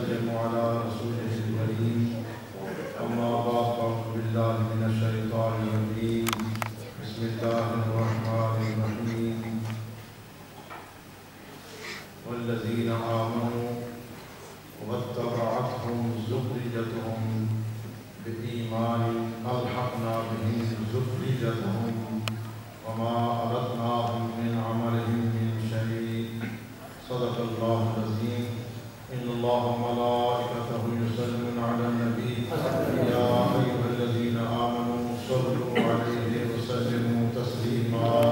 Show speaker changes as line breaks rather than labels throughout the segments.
وسلموا على رسوله الكريم أما بعد فأعوذ بالله من الشيطان الرجيم بسم الله الرحمن الرحيم والذين آمنوا واتبعتهم ذريتهم بإيمان ألحقنا بهم ذريتهم وما أردناهم من عملهم من شيء صدق الله العظيم إن الله وملائكته يصلون على النبي يا أيها الذين آمنوا صلوا عليه وسلموا تسليما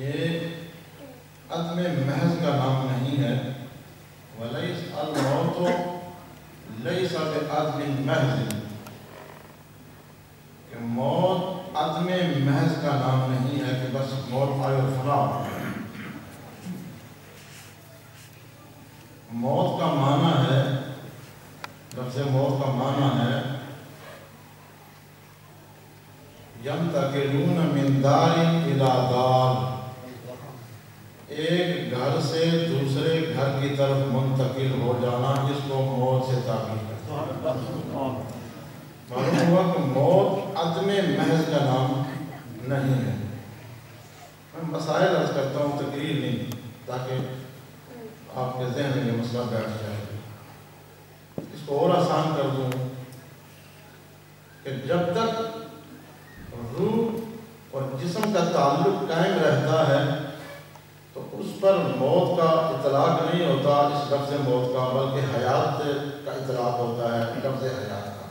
یہ
عدم محض کا نام نہیں ہے. ولیس الموت لیس بعدم محض، کہ موت عدم محض کا نام نہیں ہے کہ بس موت آئے اور فنا ہو. موت کا معنی ہے، لفظ موت کا معنی ہے ينتقلون من دار إلى دار، ایک گھر سے دوسرے گھر کی طرف منتقل ہو جانا، جس کو موت سے تعبیر کرتے ہیں. معلوم ہوا کہ موت عدم محض کا نام نہیں ہے. میں مسائل عرض کرتا ہوں، تقریر نہیں، تاکہ آپ کے ذہن میں یہ مسئلہ بیٹھ جائے. اس کو اور آسان کر دوں کہ جب تک روح اور جسم کا تعلق قائم رہتا ہے تو اس پر موت کا اطلاق نہیں ہوتا، اس لفظ موت کا، بلکہ حیات کا اطلاق ہوتا ہے، لفظ حیات کا.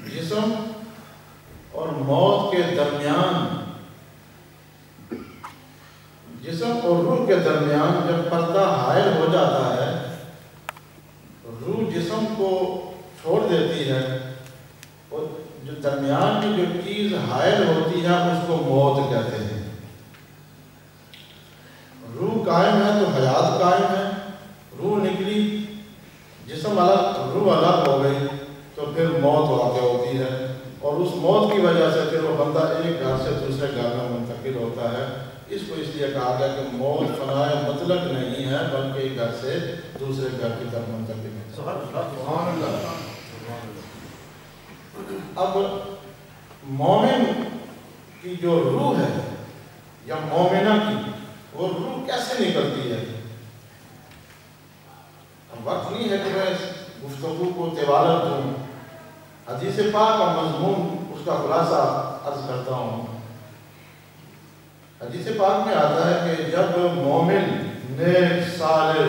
جسم اور موت کے درمیان، جسم اور روح کے درمیان جب پردہ حائل ہو جاتا ہے، روح جسم کو چھوڑ دیتی ہے، اور جو درمیان میں جو چیز حائل ہوتی ہے اس کو موت کہتے ہیں. روح قائم ہے تو حیات قائم ہے. روح نکلی، جسم الگ، روح الگ ہو گئی تو پھر موت واقع ہوتی ہے، اور اس موت کی وجہ سے پھر وہ بندہ ایک گھر سے دوسرے گھر میں منتقل ہوتا ہے. اس کو اس لیے کہا گیا کہ موت فنائے مطلق نہیں ہے، بلکہ ایک گھر سے دوسرے گھر کی طرف منتقل ہے. سبحان اللہ. اب مومن کی جو روح ہے یا مومنہ کی، وہ روح کیسے نکلتی ہے؟ اب وقت نہیں ہے کہ میں اس گفتگو کو طوالت دوں. حدیث پاک کا مضمون، اس کا خلاصہ عرض کرتا ہوں. حدیث پاک میں آتا ہے کہ جب مومن نیک صالح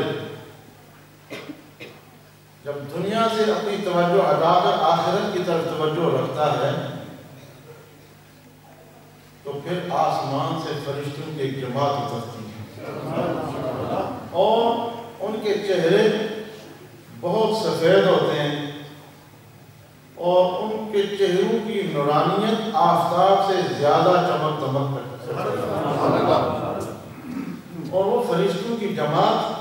جب دنیا سے اپنی توجہ ہٹا کر آخرت کی طرف توجہ رکھتا ہے تو پھر آسمان سے فرشتوں کی ایک جماعت اترتی ہے، اور ان کے چہرے بہت سفید ہوتے ہیں، اور ان کے چہروں کی نورانیت آفتاب سے زیادہ چمک دمک کرتی ہے. اور وہ فرشتوں کی جماعت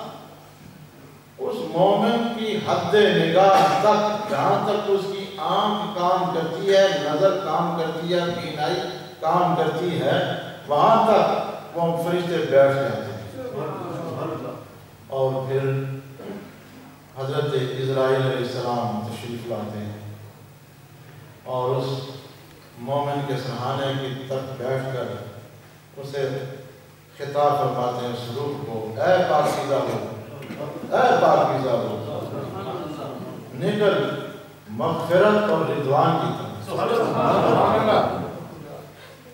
اس مومن کی حد نگاہ تک، جہاں تک اس کی آنکھ کام کرتی ہے، نظر کام کرتی ہے، بینائی کام کرتی ہے، وہاں تک وہ فرشتے بیٹھ جاتے ہیں. اور پھر حضرت عزرائیل علیہ السلام تشریف لاتے ہیں، اور اس مومن کے سرحانے کی طرف بیٹھ کر اسے خطاب فرماتے ہیں اس روح کو، اے پاکیزہ روح، اے پاکیزہ روح، نکل مغفرت اور رضوان کی طرف.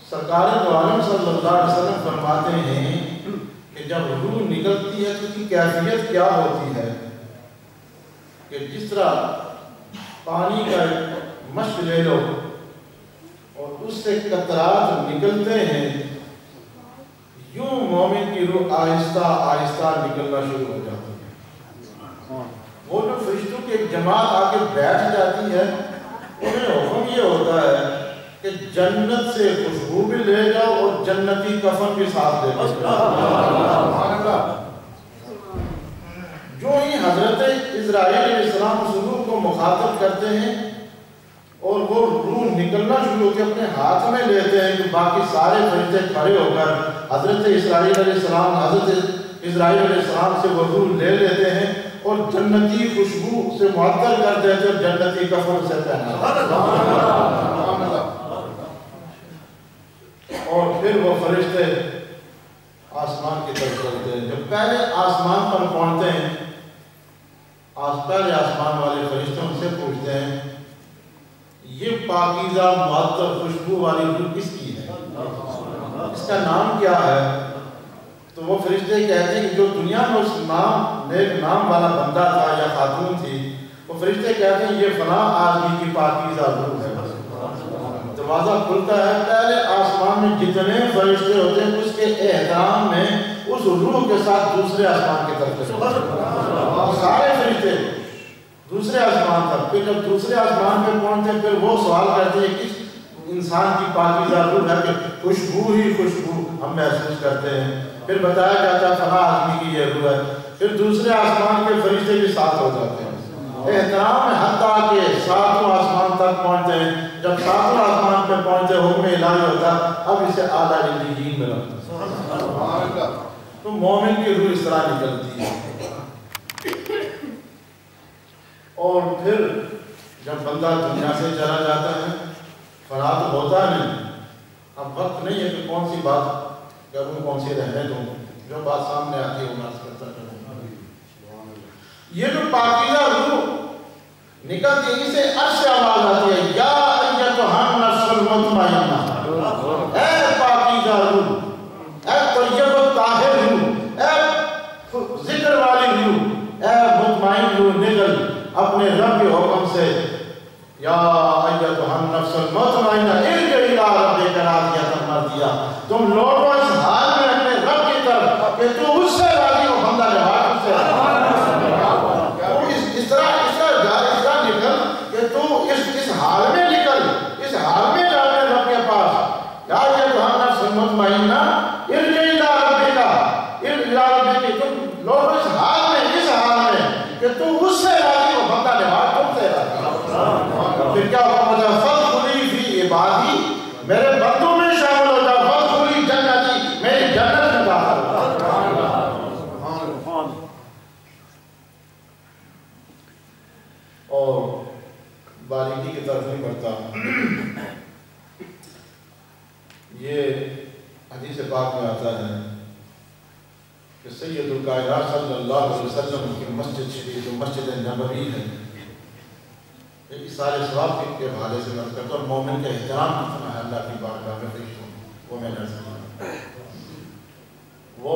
سرکار دو عالم صلی اللہ علیہ وسلم فرماتے ہیں کہ جب روح نکلتی ہے تو اس کی کیفیت کیا ہوتی ہے کہ جس طرح پانی کا مشق لے لو اور اس سے قطرات نکلتے ہیں، یوں مومن کی روح آہستہ آہستہ نکلنا شروع ہو جاتی ہے. وہ جو فرشتوں کی ایک جماعت آ کے بیٹھ جاتی ہے، انہیں حکم یہ ہوتا ہے کہ جنت سے خوشبو بھی لے جاؤ اور جنتی کفن بھی ساتھ لے جاؤ. جو ہی حضرت عزرائیل علیہ السلام اس روح کو مخاطب کرتے ہیں اور وہ روح نکلنا شروع ہوتی ہے، اپنے ہاتھ میں لیتے ہیں کہ باقی سارے فرشتے کھڑے ہو کر حضرت عزرائیل علیہ السلام، حضرت عزرائیل علیہ السلام سے وہ روح لے لیتے ہیں اور جنتی خوشبو سے معطر کر دیتے ہیں، جنتی کفن سے پہنا. اور پھر وہ فرشتے آسمان کی طرف چلتے ہیں. جب پہلے آسمان پر پہنچتے ہیں، پہلے آسمان والے فرشتے ان سے پوچھتے ہیں یہ پاکیزہ معطر خوشبو والی روح کس کی ہے، اس کا نام کیا ہے؟ تو وہ فرشتے کہتے ہیں کہ جو دنیا میں اس نیک نام والا بندہ تھا یا خاتون تھی، وہ فرشتے کہتے ہیں یہ فلاں آدمی کی پاکیزہ روح ہے. دروازہ کھلتا ہے، پہلے آسمان میں جتنے فرشتے ہوتے ہیں اس کے احترام میں اس اس روح کے ساتھ دوسرے آسمان کی طرف چلے سارے فرشتے دوسرے آسمان تک. پھر جب دوسرے آسمان پہ پہنچتے پھر وہ سوال کرتے ہیں کس انسان کی پاکیزہ روح ہے کہ خوشبو ہی خوشبو ہم محسوس کرتے ہیں. پھر بتایا جاتا ہے فلاں آدمی کی یہ روح ہے. پھر دوسرے آسمان کے فرشتے بھی ساتھ ہو جاتے ہیں. احترام میں حتیٰ کہ ساتواں آسمان تک پہنچتے ہیں. جب ساتواں آسمان پہ پہنچتے حکم الہی ہوتا اب اسے اعلیٰ علیین میں رکھتے ہیں. تو مومن کی روح اس طرح نکلتی ہے. اور پھر جب بندہ دنیا سے چلا جاتا ہے فنا تو ہوتا نہیں. اب وقت نہیں ہے کہ کون سی بات کروں کون سی رہنے دوں. جو بات سامنے آتی ہے وہ میں کرتا چلوں. یہ جو پاکیزہ روح نکلتی ہے اسے عرش آواز آتی ہے یا ایتھا النفس المطمئنہ. اے پاکیزہ روح, اے طیب الطاہر روح, اے ذکر والی روح, اے مطمئن روح نکل اپنے رب کے حکم سے. یا ایتھا النفس المطمئنہ ارجعی الی ربک راضیۃ مرضیہ. تم لوٹو اس حال میں اپنے رب کی طرف کہ تو اس سے راضی ہو. بندہ جواب اس سے اس طرح نکل کہ تو اس حال میں نکل, اس حال میں جا کے رب کے پاس. یا ایتھا النفس المطمئنہ ارجعی الی ربک. تم لوٹو اس حال میں کہ تو اس سے راضی ہو. بندہ جواب تم سے راضی ہو. پھر کیا حکم ہے فادخلی فی عبادی, میرے بندوں میں شامل ہو جاؤ. فادخلی جنتی, میری جنت میں داخل ہو. اور باریکی کی طرف نہیں بڑھتا. یہ حدیث پاک میں آتا ہے کہ سید الکائنات صلی اللہ علیہ وسلم کی مسجد شریف جو مسجد نبوی ہے اس سارے ثواب کے حوالے سے میں کرتا ہوں. مومن کا احترام کتنا ہے اللہ کی بارگاہ میں پیش ہوں وہ میں نے سنا. وہ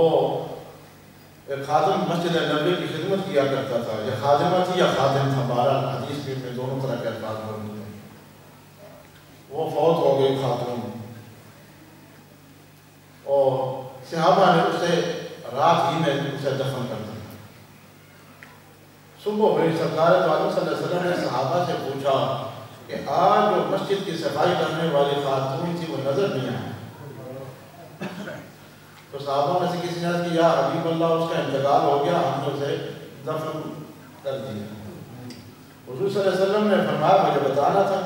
ایک خادم مسجد نبوی کی خدمت کیا کرتا تھا. یہ خادمہ تھی یا خادم تھا, بہرحال حدیث میں دونوں طرح کے الفاظ موجود ہیں. وہ فوت ہو گئی خاتون اور صحابہ نے اسے رات ہی میں اسے دفن کر دیا. صبح ہوئی سرکار تو عالم صلی اللہ علیہ وسلم نے صحابہ سے پوچھا کہ آج جو مسجد کی صفائی کرنے والی خاتون تھی وہ نظر نہیں آئی. تو صحابہ میں سے کسی نے کہا یا حبیب اللہ اس کا انتقال ہو گیا, ہم نے اسے دفن کر دیا. حضور صلی اللہ علیہ وسلم نے فرمایا مجھے بتانا تھا.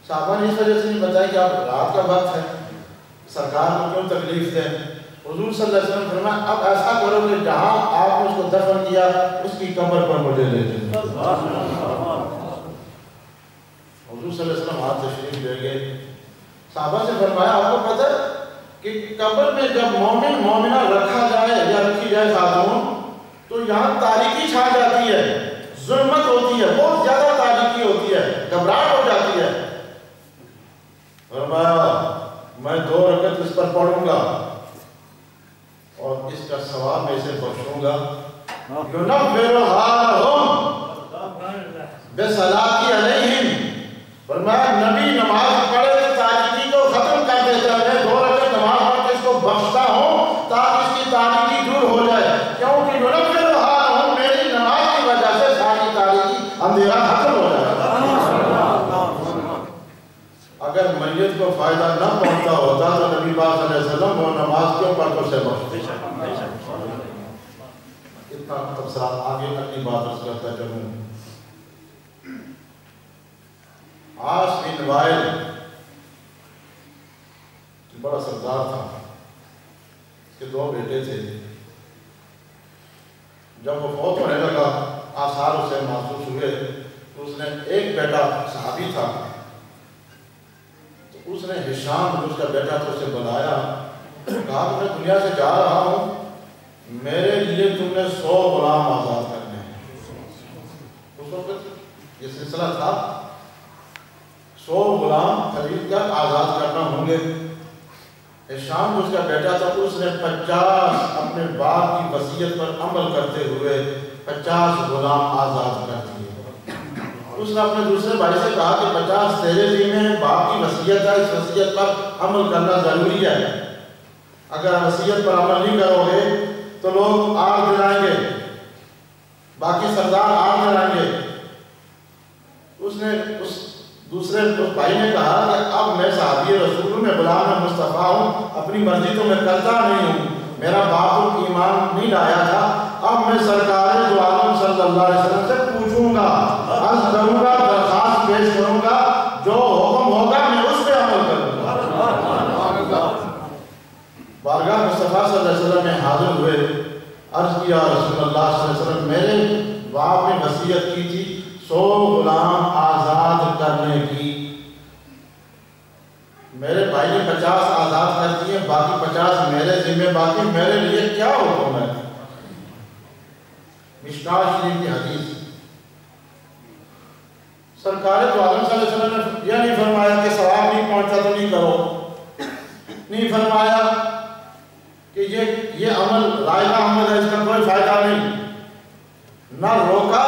صحابہ نے اس وجہ سے نہیں بتایا کہ اب رات کا وقت ہے, سرکار کو کیوں تکلیف دیں. حضور صلی اللہ علیہ وسلم فرمایا اب ایسا کرو کہ جہاں آپ نے اس کو دفن کیا اس کی قبر پر مجھے لے جائیں. حضور صلی اللہ علیہ وسلم ہاتھ تشریف لے گئے. صحابہ سے فرمایا آپ کو پتہ ہے کہ قبر میں جب مومن مومنہ رکھا جائے یا رکھی جائے خاتون تو یہاں تاریکی چھا جاتی ہے, ظلمت ہوتی ہے, بہت زیادہ تاریکی ہوتی ہے, گھبراہٹ ہو جاتی ہے. فرمایا میں 2 رکعت اس پر پڑھوں گا اور اس کا ثواب میں اسے بخشوں گا. یُنَوِّرُ حَالَهُمْ بِصَلَاةِ عَلَيْهِمْ. فرمایا نبی نماز پڑھے تو تاریکی کو ختم کر دیتا ہے. میں 2 رکعت نماز پڑھ کے اس کو بخشتا ہوں تاکہ اس کی تاریکی دور ہو جائے. کیونکہ یُنَوِّرُ حَالَهُمْ میری نماز کی وجہ سے ساری تاریکی اندھیرا ختم ہو جائے. اگر میت کو فائدہ نہ پہنچتا ہوتا تو نبی پاک صلی اللہ علیہ وسلم وہ نماز کیوں پڑھ کر سے بخشتے. اتنا تبصرہ آگے اپنی بات اس کرتا چلوں. عاص بن وائل بڑا سردار تھا, اس کے 2 بیٹے تھے. جب وہ فوت ہونے لگا آثار اسے محسوس ہوئے تو اس نے ایک بیٹا صحابی تھا تو اس نے ہشام جو اس کا بیٹا تھا اسے بلایا, کہا کہ میں دنیا سے جا رہا ہوں, میرے لیے تم نے 100 غلام آزاد کرنے ہیں. اس وقت یہ سلسلہ تھا 100 غلام خرید کر آزاد کرنا ہوں گے. ہشام جو اس کا بیٹا تھا اس نے 50 اپنے باپ کی وصیت پر عمل کرتے ہوئے 50 غلام آزاد کر دیے. اس نے اپنے دوسرے بھائی سے کہا کہ 50 تیرے ذمہ ہیں, باپ کی وصیت ہے, اس وصیت پر عمل کرنا ضروری ہے. اگر وصیت پر عمل نہیں کرو گے تو لوگ آگ جلائیں گے، باقی سردار آگ جلائیں گے۔ اس دوسرے بھائی نے کہا کہ اب میں صحابی رسول ہوں، میں غلام مصطفیٰ ہوں، اپنی مرضی تو میں کرتا نہیں ہوں، میرا باپ ایمان نہیں لایا تھا، اب میں سرکار دو عالم صلی اللہ علیہ وسلم سے پوچھوں گا، عرض کروں گا، درخواست پیش کروں گا، جو حکم ہوگا میں اس پہ عمل کروں گا۔ بارگاہ مصطفیٰ صلی اللہ علیہ وسلم میں حاضر ہوئے، عرض کیا رسول اللہ صلی اللہ علیہ وسلم، میرے باپ نے وصیت کی تھی 100 غلام آزاد کرنے کی، میرے بھائی نے 50 آزاد کر دیے، باقی 50 میرے ذمہ، باقی میرے لیے کیا حکم ہے؟ مشکوٰۃ شریف کی حدیث۔ سرکار دو عالم صلی اللہ علیہ وسلم نے یہ نہیں فرمایا کہ ثواب نہیں پہنچا تو نہیں کرو، نہیں فرمایا کہ یہ عمل رائے کا عمل ہے، اس کا کوئی فائدہ نہیں، نہ روکا،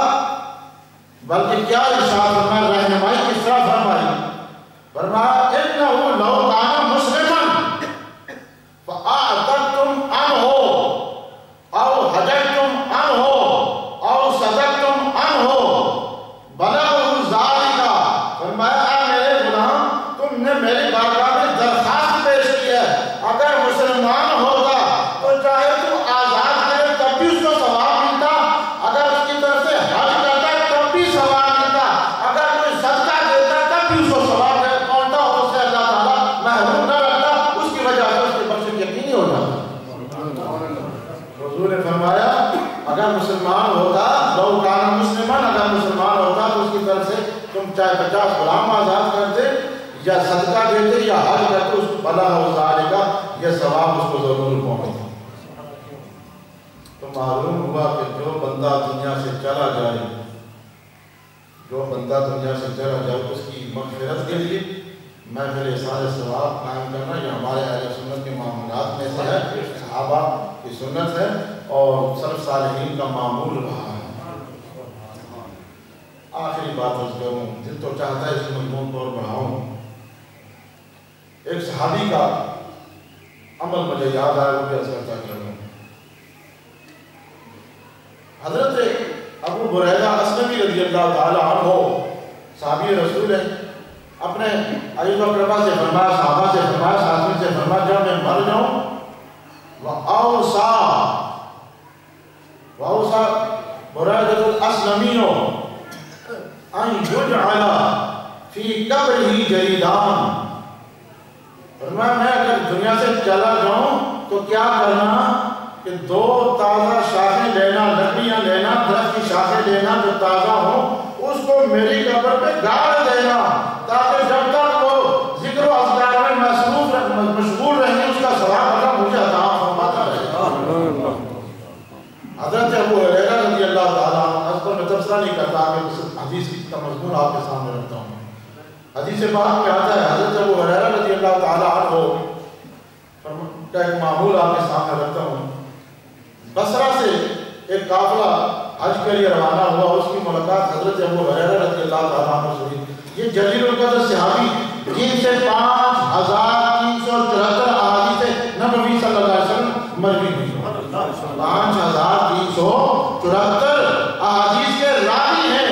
بلکہ کیا ارشاد فرمایا، رہنمائی کس طرح فرمائی؟ فرمایا انہو لو کان مسلما فاعتقتم عنہ او حججتم عنہ او صدقتم عنہ بلغہ ذالک، فرمایا اے میرے غلام، تم نے میری بارگاہ میں درخواست پیش کی ہے، اگر مسلمان ہوگا تو چاہے تو آزاد کرے تب بھی اس کو ثواب ملتا، اگر اس کی طرف سے حج کرتا تب بھی ثواب ملتا، اگر کوئی صدقہ دیتا تب بھی اس کو ثواب پہنچتا، اور اس سے اللہ تعالیٰ محروم نہ رکھتا، اس کی وجہ سے اس کے بخشش یقینی ہو جاتا۔ حضور نے فرمایا اگر مسلمان ہوتا، لو کان مسلمان، اگر مسلمان ہوتا تو اس کی طرف سے تم چاہے 50 غلام آزاد کرتے یا صدقہ دیتے یا حج کرتے، اس کو بلغہ ذالک، یہ ثواب اس کو ضرور پہنچتا۔ تو معلوم ہوا کہ جو بندہ دنیا سے چلا جائے، جو بندہ دنیا سے چلا جائے، اس کی مغفرت کے لیے محفل احسان ثواب قائم کرنا یہ ہمارے اہل سنت کے معمولات میں سے ہے، صحابہ کی سنت ہے اور سلف صالحین کا معمول رہا ہے۔ آخری بات اس کروں، دل تو چاہتا ہے اس کو مضمون طور بڑھاؤں۔ ایک صحابی کا عمل مجھے یاد آیا، وہ بھی عرض کرتا کروں۔ حضرت ابو ہریرہ اسلمی رضی اللہ تعالی عنہ صحابی رسول ہے، اپنے عزیز و اقربا سے فرمایا، صحابہ سے فرمایا، ساتھی سے فرمایا، جب میں مر جاؤں وَأَوْصَى بُرَيْدَةُ الْأَسْلَمِيُّ أَنْ يُجْعَلَ فِي قَبْرِهِ جَرِيدًا، فرمایا میں اگر دنیا سے چلا جاؤں تو کیا کرنا کہ 2 تازہ شاخیں لینا، لکڑیاں لینا، درخت کی شاخیں لینا جو تازہ ہوں، اس کو میری قبر پہ گاڑ دینا، تاکہ جب تک وہ ذکر و اذکار میں مشغول رہیں اس کا ثواب اللہ مجھے عطا فرماتا رہے۔ حضرت ابو ہریرہ رضی اللہ تعالیٰ عنہ، اس پر میں تبصرہ نہیں کرتا، میں حدیث کا مضمون آپ کے سامنے رکھتا ہوں۔ حدیث پاک میں آتا ہے، حضرت ابو ہریرہ رضی اللہ تعالیٰ عنہ کا ایک معمول آپ کے سامنے رکھتا ہوں۔ بصرہ سے ایک قافلہ حج کے لیے روانہ ہوا، اس کی ملاقات حضرت ابو ہریرہ رضی اللہ تعالیٰ عنہ سے ہوئی۔ یہ جلیل القدر صحابی جن سے 5374 احادیث نبوی صلی اللہ علیہ وسلم مروی ہوئی، 5374 احادیث کے راوی ہیں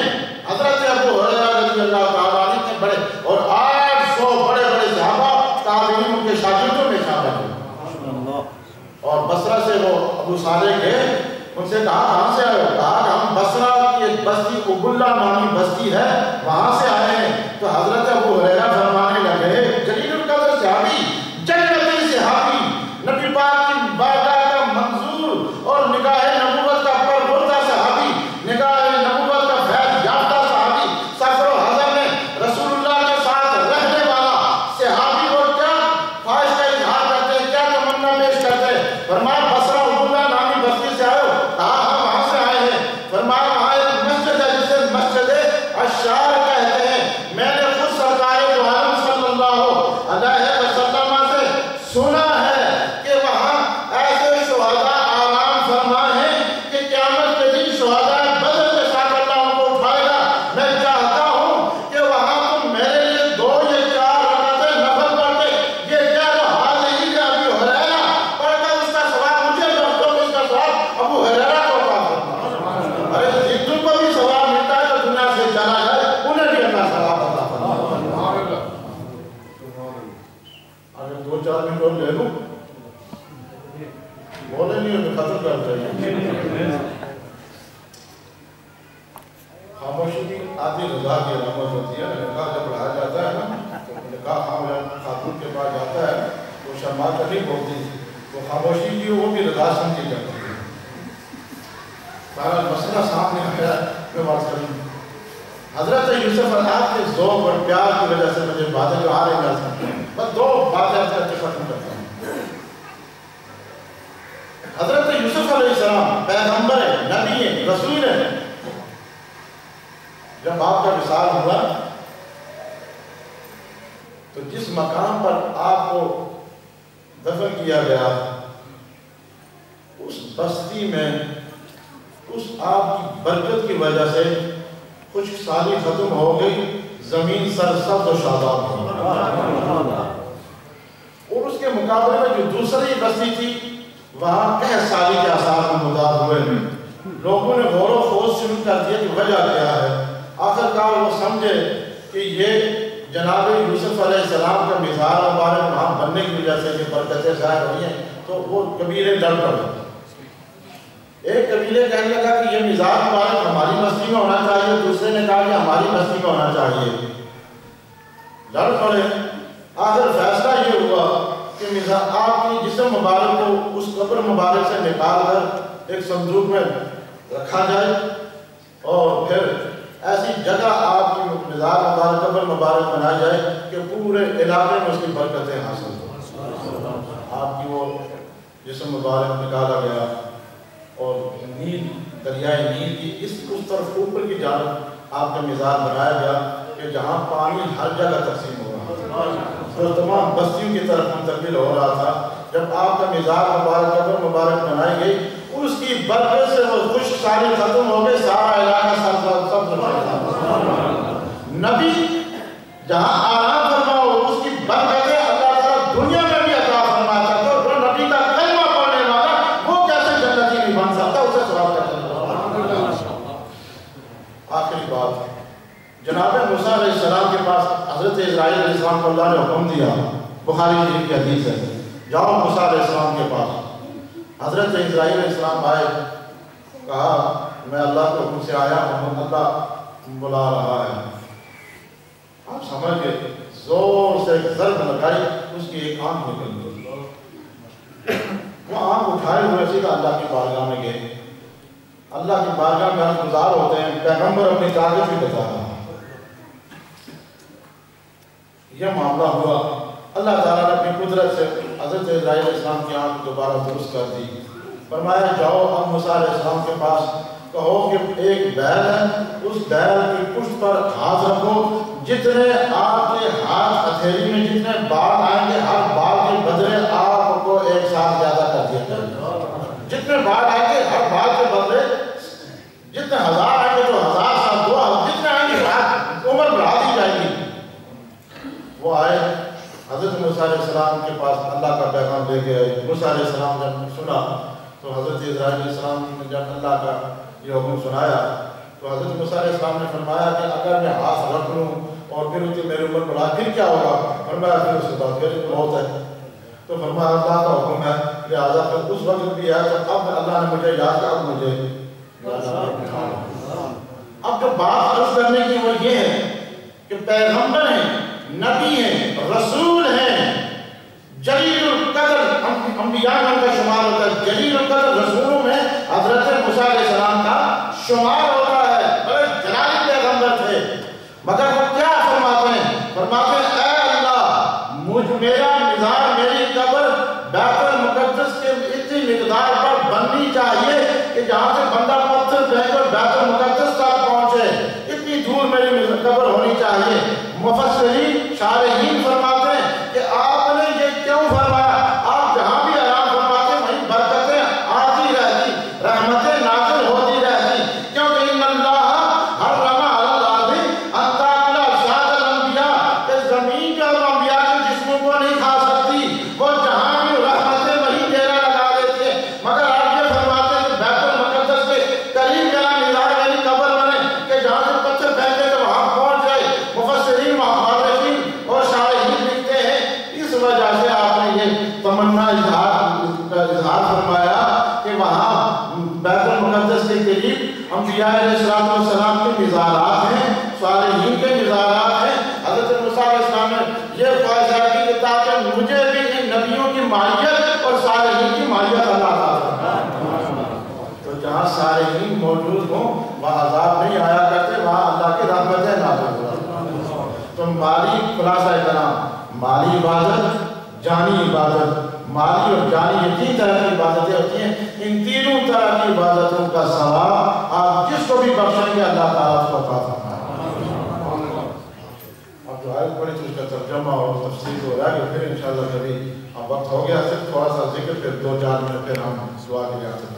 حضرت ابو ہریرہ رضی اللہ تعالیٰ عنہ کے بڑے، اور 800 بڑے بڑے صحابہ تابعین ان کے شاگردوں میں شامل ہیں۔ اور بصرہ سے وہ ابو صالح گئے، ان سے کہا کہاں سے آئے ہو؟ کہا کہ ہم بصرہ کی ایک بستی قبلہ نامی بستی ہے وہاں سے آئے ہیں۔ تو حضرت ابو ہریرہ فرمانے لگے، جلیل القدر صحابی، جنتی صحابی، نبی پاک کی بارگاہ کا منظور اور نگاہ نبوت کا پربردہ صحابی، نگاہ نبوت کا فیض یافتہ صحابی، سفر و حضر میں رسول اللہ کے ساتھ رہنے والا صحابی، وہ کیا خواہش کا اظہار کرتے، کیا تمنا پیش کرتے؟ فرمایا بصرہ قبلہ نامی بستی سے آئے ہو؟ کہا ہم وہاں سے آئے ہیں۔ فرمایا وہاں ایک مسجد ہے جسے مسجد عشار کہتے ہیں، میں نے خود سرکار دو عالم صلی اللہ علیہ وسلم بولے نہیں ہو تو ختم کر دیں. خاموشی کی آدھی رضا کی علامت ہوتی ہے. نکاح جب پڑھایا جاتا ہے نا تو نکاح خاتون کے پاس جاتا ہے وہ شرما کر نہیں بولتی, وہ خاموشی کی وہ بھی رضا سمجھی جاتی ہے. سارا مسئلہ سامنے آیا میں بات کروں. حضرت یوسف اللہ کے ذوق اور پیار کی وجہ سے مجھے باتیں جو آ رہی کر سکتے ہیں, بس 2 باتیں کر کے ختم کرتا ہوں. حضرت یوسف علیہ السلام پیغمبر ہے, نبی ہے, رسول ہے. جب آپ کا وصال ہوا تو جس مقام پر آپ کو دفن کیا گیا اس بستی میں اس آپ کی برکت کی وجہ سے خشک سالی ختم ہو گئی, زمین سرسبز و شاداب ہو گئی. اور اس کے مقابلے میں جو دوسری بستی تھی وہاں قحط سالی کے آثار نمودار ہوئے. لوگوں نے غور و خوض شروع کر دیا کہ وجہ کیا ہے. آخر کار وہ سمجھے کہ یہ جناب یوسف علیہ السلام کا مزار مبارک وہاں بننے کی وجہ سے یہ برکتیں ظاہر ہوئی ہیں. تو وہ قبیلے لڑ پڑے. ایک قبیلے کہنے لگا کہ یہ مزار مبارک ہماری بستی میں ہونا چاہیے, دوسرے نے کہا کہ ہماری بستی میں ہونا چاہیے. لڑ پڑے. آخر فیصلہ یہ ہوا کہ آپ کی جسم مبارک کو اس قبر مبارک سے نکال کر ایک صندوق میں رکھا جائے اور پھر ایسی جگہ آپ کی مزار مبارک قبر مبارک بنائی جائے کہ پورے علاقے میں اس کی برکتیں حاصل ہوں. آپ کی وہ جسم مبارک نکالا گیا اور نیل, دریائے نیل کی اس طرف اوپر کی جانب آپ کا مزار بنایا گیا کہ جہاں پانی ہر جگہ تقسیم ہو رہا تھا اور تمام بستیوں کی طرف منتقل ہو رہا تھا. جب آپ کا مزار مبارک قبر مبارک بنائی گئی اس کی برکت سے وہ خشک سالی ختم ہو گئے, سارا علاقہ نبی جہاں آرام فرما ہو اس کی برکتیں اللہ تعالیٰ دنیا میں بھی عطا فرماتا ہے. تو نبی کا کلمہ پڑھنے والا وہ کیسے جنتی نہیں بن سکتا, اسے سوال کرتے ہیں. آخری بات, جناب موسیٰ علیہ السلام کے پاس حضرت اسرائیل علیہ السلام کو اللہ نے حکم دیا, بخاری شریف کی حدیث ہے, جاؤ موسیٰ علیہ السلام کے پاس. حضرت اسرائیل علیہ السلام آئے, کہا میں اللہ کے حکم سے آیا ہوں, اللہ بلا رہا ہے. آپ سمجھ گئے, زور سے ایک ضرب لگائی, اس کی ایک آنکھ نکل گئی. وہ آنکھ اٹھائے ہوئے سیدھا اللہ کی بارگاہ میں گئے. اللہ کی بارگاہ میں ہم گزار ہوتے ہیں, پیغمبر اپنی طاقت بھی بتا رہا ہے. یہ معاملہ ہوا, اللہ تعالیٰ نے اپنی قدرت سے حضرت اسرائیل علیہ السلام کی آنکھ دوبارہ درست کر دی. فرمایا جاؤ اب موسیٰ علیہ السلام کے پاس, کہو کہ ایک بیل ہے, اس بیل کی پشت پر ہاتھ رکھو, جتنے آپ کے ہاتھ ہتھیلی میں جتنے بال آئیں گے ہر بال کے بدلے آپ کو ایک ساتھ زیادہ کر دیا جائے گا. جتنے بال آئیں گے ہر بال کے بدلے جتنے 1000 آئیں گے تو 1000 ساتھ 2000 جتنے آئیں گے عمر بڑھا دی جائے گی. وہ آئے حضرت موسیٰ علیہ السلام کے پاس, اللہ کا پیغام لے کے آئے. موسیٰ علیہ السلام جب سنا تو حضرت اسرائیل علیہ السلام نے جب اللہ کا یہ حکم سنایا تو حضرت موسیٰ علیہ السلام نے فرمایا کہ اگر میں ہاتھ رکھ لوں اور پھر اسے میرے اوپر بڑھا پھر کیا ہوگا؟ فرمایا پھر اس کے بعد پھر موت ہے. تو فرمایا اللہ کا حکم ہے, لہٰذا پھر اس وقت بھی ہے تو اب اللہ نے مجھے یاد کیا, اب مجھے اب جو بات عرض کرنے کی وہ یہ ہے کہ پیغمبر ہیں, نبی ہیں, رسول ہیں, جلیل القدر انبیاء میں کا شمار ہوتا ہے. جلیل القدر رسولوں میں حضرت موسیٰ علیہ السلام کا شمار ہوتا ہے. بڑے جلالی پیغمبر تھے, مگر وہ کیا فرماتے ہیں؟ فرماتے ہیں اے اللہ میرا مزار, میری قبر بیت المقدس کے اتنی مقدار پر بننی چاہیے کہ جہاں سے بندہ پتھر پھینک کر بیت المقدس تک پہنچے, اتنی دور میری قبر ہونی چاہیے. مفسرین شارحین فرماتے ہیں کہ آپ نے یہ کیوں فرمایا؟ آپ جہاں بھی آرام فرماتے ہیں وہیں برکتیں آتی رہتی, رحمتیں نازل ہوتی رہتی, کیونکہ ان اللہ حرم علی الارض ان تاکل اجساد الانبیاء, کہ زمین کے اور انبیاء کے جسموں کو نہیں کھا سکتی. وہ جہاں بھی رحمتیں وہیں ڈیرا لگا دیتے ہیں, مگر آپ یہ فرماتے ہیں کہ بیت المقدس فرمایا کہ وہاں بیت المقدس کے قریب انبیاء علیہ السلام کے مزارات ہیں، صالحین کے مزارات ہیں۔ حضرت موسیٰ علیہ السلام نے یہ خواہش کی کہ تاکہ مجھے بھی ان نبیوں کی معیت اور صالحین کی معیت اللہ تعالیٰ، تو جہاں صالحین موجود ہوں وہاں عذاب نہیں آیا کرتے، وہاں اللہ کی رحمتیں نازل ہوتی۔ تو مالی خلاصہ کلام، مالی عبادت، جانی عبادت، مالی اور جانی یہ تین طرح کی عبادتیں ہوتی ہیں۔ ان تینوں طرح کی عبادتوں کا ثواب آپ جس کو بھی بخشیں گے اللہ تعالیٰ اس کو عطا فرمائے۔ اب جو آیت پڑھی تو اس کا ترجمہ اور تفسیر ہو رہا ہے، پھر انشاءاللہ کبھی اب وقت ہو گیا، صرف تھوڑا سا ذکر، پھر 2-4 منٹ پھر ہم دعا کے لیے آتے ہیں۔